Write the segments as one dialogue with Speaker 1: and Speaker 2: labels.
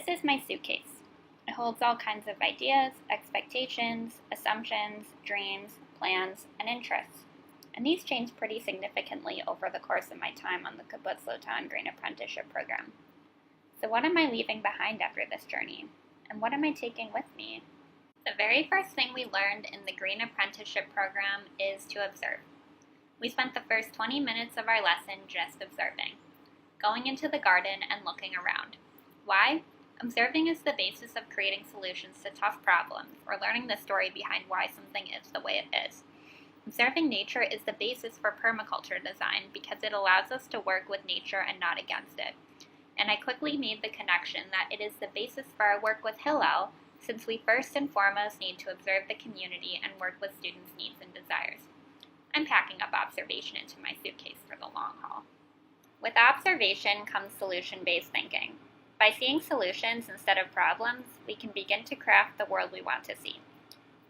Speaker 1: This is my suitcase. It holds all kinds of ideas, expectations, assumptions, dreams, plans, and interests. And these change pretty significantly over the course of my time on the Kibbutz Lotan Green Apprenticeship program. So what am I leaving behind after this journey? And what am I taking with me? The very first thing we learned in the Green Apprenticeship program is to observe. We spent the first 20 minutes of our lesson just observing, going into the garden and looking around. Why? Observing is the basis of creating solutions to tough problems or learning the story behind why something is the way it is. Observing nature is the basis for permaculture design because it allows us to work with nature and not against it. And I quickly made the connection that it is the basis for our work with Hillel, since we first and foremost need to observe the community and work with students' needs and desires. I'm packing up observation into my suitcase for the long haul. With observation comes solution-based thinking. By seeing solutions instead of problems, we can begin to craft the world we want to see.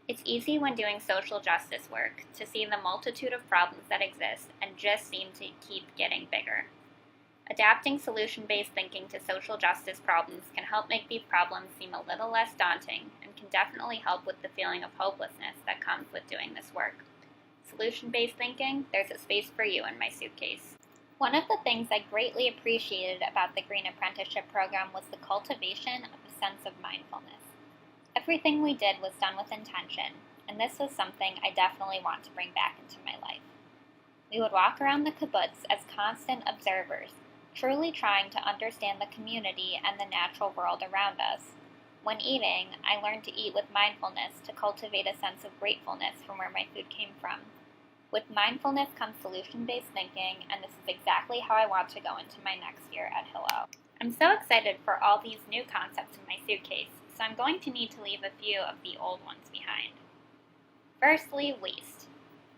Speaker 1: It's easy when doing social justice work to see the multitude of problems that exist and just seem to keep getting bigger. Adapting solution-based thinking to social justice problems can help make these problems seem a little less daunting and can definitely help with the feeling of hopelessness that comes with doing this work. Solution-based thinking, there's a space for you in my suitcase. One of the things I greatly appreciated about the Green Apprenticeship program was the cultivation of a sense of mindfulness. Everything we did was done with intention, and this was something I definitely want to bring back into my life. We would walk around the kibbutz as constant observers, truly trying to understand the community and the natural world around us. When eating, I learned to eat with mindfulness to cultivate a sense of gratefulness from where my food came from. With mindfulness comes solution-based thinking, and this is exactly how I want to go into my next year at Hillel. I'm so excited for all these new concepts in my suitcase, so I'm going to need to leave a few of the old ones behind. Firstly, waste.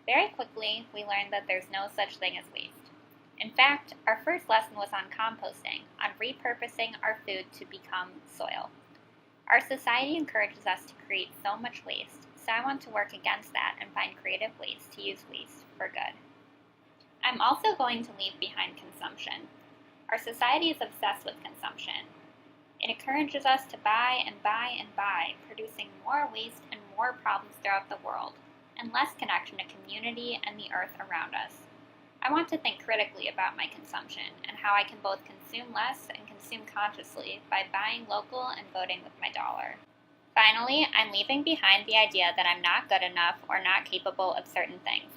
Speaker 1: Very quickly, we learned that there's no such thing as waste. In fact, our first lesson was on composting, on repurposing our food to become soil. Our society encourages us to create so much waste, so I want to work against that and find creative ways to use waste for good. I'm also going to leave behind consumption. Our society is obsessed with consumption. It encourages us to buy and buy and buy, producing more waste and more problems throughout the world, and less connection to community and the earth around us. I want to think critically about my consumption and how I can both consume less and consume consciously by buying local and voting with my dollar. Finally, I'm leaving behind the idea that I'm not good enough or not capable of certain things.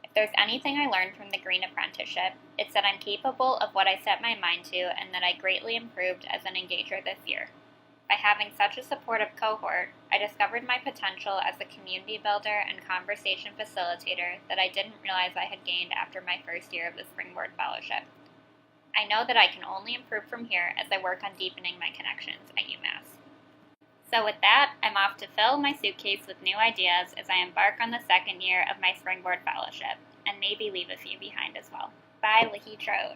Speaker 1: If there's anything I learned from the Green Apprenticeship, it's that I'm capable of what I set my mind to and that I greatly improved as an engager this year. By having such a supportive cohort, I discovered my potential as a community builder and conversation facilitator that I didn't realize I had gained after my first year of the Springboard Fellowship. I know that I can only improve from here as I work on deepening my connections at UMass. So with that, I'm off to fill my suitcase with new ideas as I embark on the second year of my Springboard Fellowship, and maybe leave a few behind as well. Bye, Lahi Trode.